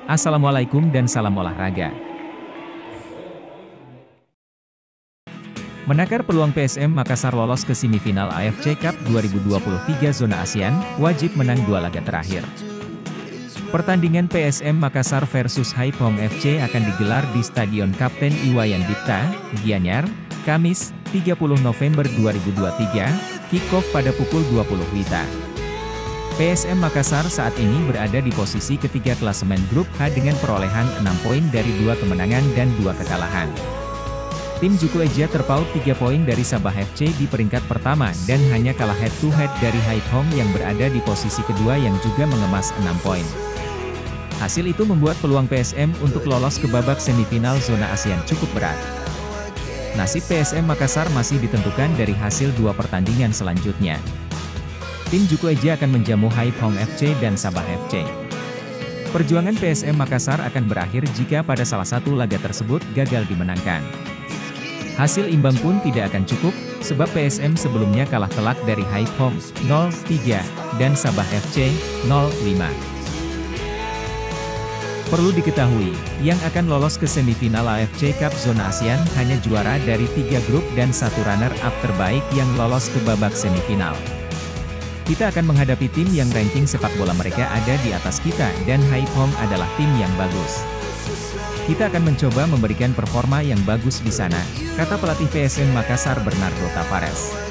Assalamualaikum dan salam olahraga. Menakar peluang PSM Makassar lolos ke semifinal AFC Cup 2023 zona ASEAN, wajib menang 2 laga terakhir. Pertandingan PSM Makassar versus Haiphong FC akan digelar di Stadion Kapten Iwayan Dipta, Gianyar, Kamis, 30 November 2023, kick-off pada pukul 20 WITA. PSM Makassar saat ini berada di posisi ketiga klasemen grup H dengan perolehan 6 poin dari 2 kemenangan dan 2 kekalahan. Tim Juku Eja terpaut 3 poin dari Sabah FC di peringkat pertama dan hanya kalah head-to-head dari Haiphong yang berada di posisi kedua yang juga mengemas 6 poin. Hasil itu membuat peluang PSM untuk lolos ke babak semifinal zona ASEAN cukup berat. Nasib PSM Makassar masih ditentukan dari hasil 2 pertandingan selanjutnya. Tim Juku Eja akan menjamu Haiphong FC dan Sabah FC. Perjuangan PSM Makassar akan berakhir jika pada salah satu laga tersebut gagal dimenangkan. Hasil imbang pun tidak akan cukup, sebab PSM sebelumnya kalah telak dari Haiphong 0-3 dan Sabah FC 0-5. Perlu diketahui, yang akan lolos ke semifinal AFC Cup zona ASEAN hanya juara dari 3 grup dan 1 runner-up terbaik yang lolos ke babak semifinal. Kita akan menghadapi tim yang ranking sepak bola mereka ada di atas kita dan Haiphong adalah tim yang bagus. Kita akan mencoba memberikan performa yang bagus di sana, kata pelatih PSM Makassar Bernardo Tavares.